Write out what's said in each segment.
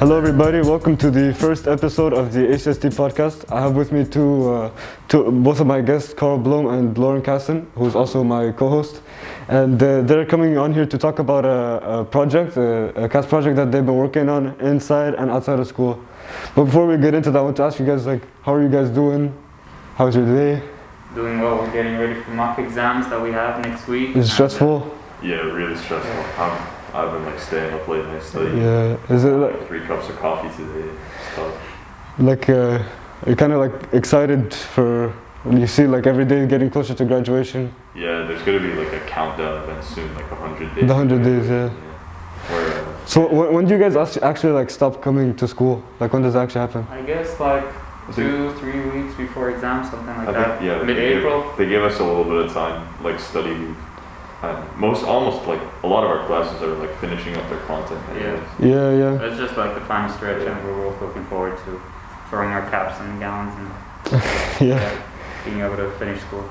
Hello everybody, welcome to the first episode of the ACST Podcast. I have with me both of my guests, Carl Lorin and Lorin, who's also my co-host. And they're coming on here to talk about a project, a CAS project that they've been working on inside and outside of school. But before we get into that, I want to ask you guys, how are you guys doing? How's your day? Doing well. We're getting ready for mock exams that we have next week. Is it stressful? Yeah, really stressful. I've been staying up late night studying. Yeah. Is it 3 cups of coffee today? It's tough. You're kind of excited for when you see every day getting closer to graduation? Yeah, there's gonna be a countdown event soon, 100 days. The 100 days, yeah. Where, so when do you guys actually stop coming to school? When does that actually happen? I guess 2-3 weeks before exams, something like that. Yeah, mid-April. They gave us a little bit of time, study leave. And almost a lot of our classes are finishing up their content. Yeah. It's just the final stretch, and we're both looking forward to throwing our caps and gowns and being able to finish school.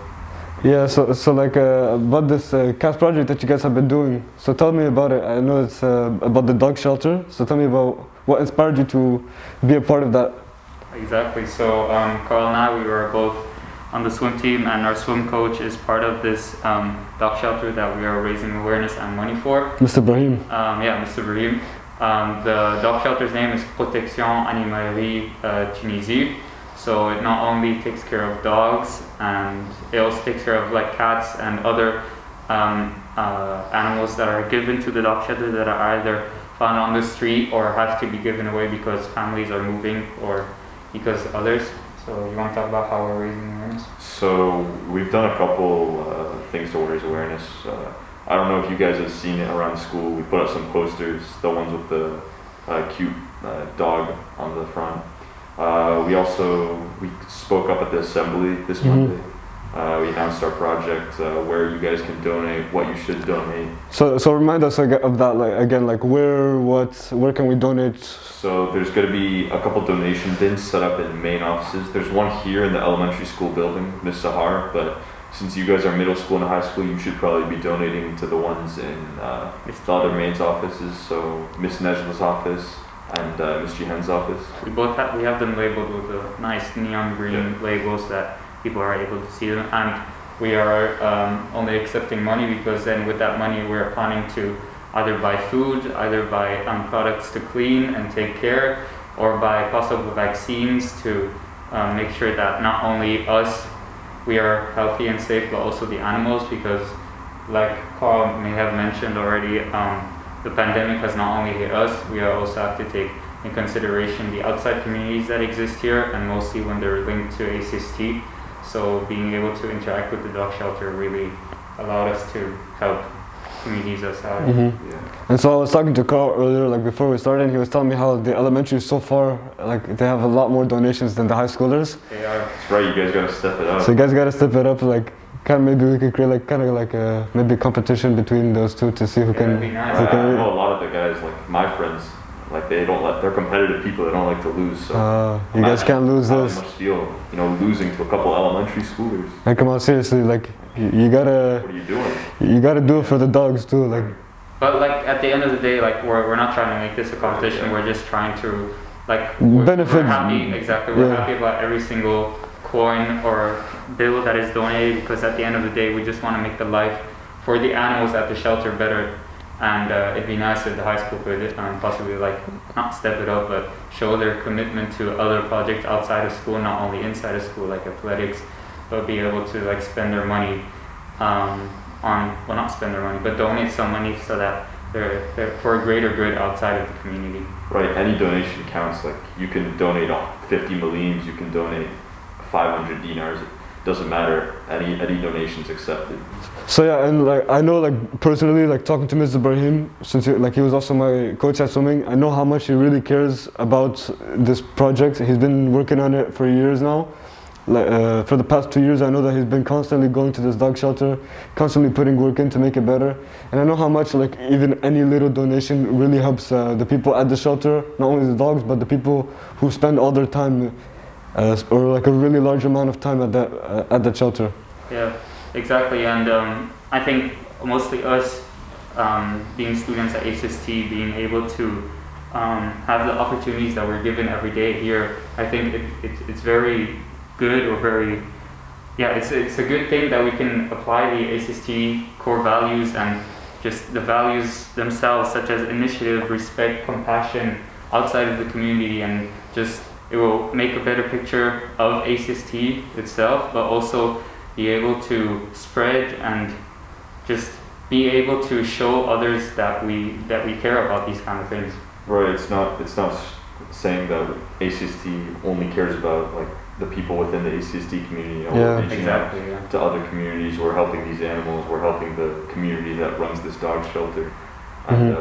Yeah, so about this CAS project that you guys have been doing. So tell me about it. I know it's about the dog shelter. So tell me about what inspired you to be a part of that. Exactly. So Carl and I, we were both on the swim team, and our swim coach is part of this dog shelter that we are raising awareness and money for. Mr. Brahim. Mr. Brahim. The dog shelter's name is Protection Animalerie Tunisie. So it not only takes care of dogs, and it also takes care of cats and other animals that are given to the dog shelter that are either found on the street or have to be given away because families are moving or because others. So you want to talk about how we're raising awareness? So we've done a couple things to raise awareness. I don't know if you guys have seen it around school. We put up some posters, the ones with the cute dog on the front. We spoke up at the assembly this Monday. We announced our project, where you guys can donate, what you should donate. So remind us of that again, where can we donate? So there's going to be a couple donation bins set up in main offices. There's one here in the elementary school building, Miss Sahar, but since you guys are middle school and high school, you should probably be donating to the ones in the other mains offices, so Miss Nejla's office and Miss Jihan's office. We have them labeled with the nice neon green labels that people are able to see them, and we are only accepting money because then with that money we're planning to either buy food, either buy products to clean and take care, or buy possible vaccines to make sure that not only us, we are healthy and safe, but also the animals, because like Carl may have mentioned already, the pandemic has not only hit us, we also have to take in consideration the outside communities that exist here, and mostly when they're linked to ACST. So being able to interact with the dog shelter really allowed us to help communities outside. Mm-hmm. Yeah. And so I was talking to Carl earlier, before we started, and he was telling me how the elementary so far, they have a lot more donations than the high schoolers. They are. That's right, you guys gotta step it up. So you guys gotta step it up, maybe we could create maybe competition between those two to see who can. That'd be nice. I know a lot of the guys, my friends, they're competitive people, they don't like to lose, so you guys can't lose this. How they must feel, losing to a couple elementary schoolers. And come on, seriously, you gotta. What are you doing? You gotta do it for the dogs too, But at the end of the day, we're not trying to make this a competition. We're just trying to benefit. We're happy, exactly. We're happy about every single coin or bill that is donated, because at the end of the day, we just want to make the life for the animals at the shelter better. And it'd be nice if the high school could possibly not step it up, but show their commitment to other projects outside of school, not only inside of school, like athletics, but be able to spend their money not spend their money, but donate some money so that they're for a greater good outside of the community. Right, any donation counts. You can donate 50 millions, you can donate 500 dinars. It doesn't matter. Any donation's accepted. So yeah, and I know personally, talking to Mr. Brahim, since he was also my coach at swimming, I know how much he really cares about this project. He's been working on it for years now. For the past 2 years, I know that he's been constantly going to this dog shelter, constantly putting work in to make it better. And I know how much even any little donation really helps the people at the shelter, not only the dogs, but the people who spend all their time, or a really large amount of time at that shelter. Yeah, exactly. And I think mostly us, being students at ACST, being able to have the opportunities that we're given every day here, I think it's very good, or very, yeah, it's a good thing that we can apply the ACST core values and just the values themselves, such as initiative, respect, compassion, outside of the community, and just it will make a better picture of ACST itself, but also be able to spread and just be able to show others that we care about these kind of things. Right. It's not saying that ACST only cares about like the people within the ACST community. We're reaching out to other communities. We're helping these animals. We're helping the community that runs this dog shelter. And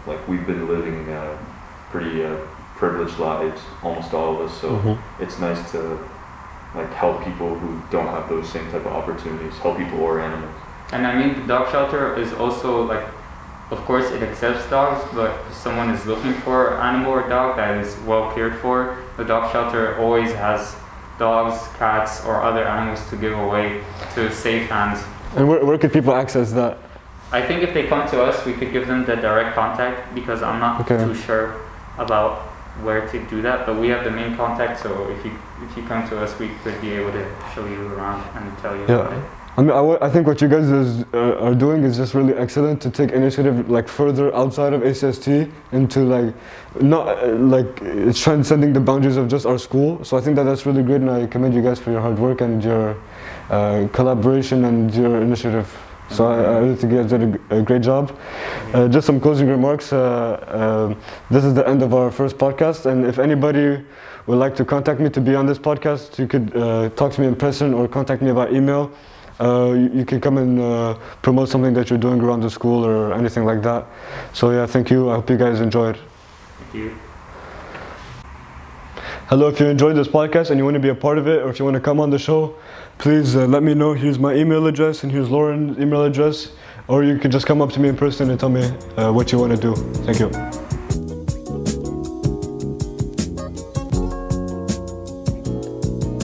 like we've been living pretty privileged lives, almost all of us. So it's nice to like help people who don't have those same type of opportunities. Help people or animals. And I mean, the dog shelter is also like, of course, it accepts dogs, but if someone is looking for an animal or dog that is well cared for, the dog shelter always has dogs, cats, or other animals to give away to safe hands. And where could people access that? I think if they come to us, we could give them the direct contact, because I'm not too sure about where to do that, but we have the main contact, so if you come to us, we could be able to show you around and tell you about it. I mean, I think what you guys are doing is just really excellent, to take initiative like further outside of ACST into like not like it's transcending the boundaries of just our school. So I think that's really great, and I commend you guys for your hard work and your collaboration and your initiative. So I really think you guys did a great job. Just some closing remarks. This is the end of our first podcast, and if anybody would like to contact me to be on this podcast, you could talk to me in person or contact me by email. You can come and promote something that you're doing around the school or anything like that. So yeah, thank you. I hope you guys enjoyed. Thank you. Hello, if you enjoyed this podcast and you want to be a part of it, or if you want to come on the show, please let me know. Here's my email address and here's Lauren's email address. Or you can just come up to me in person and tell me what you want to do. Thank you.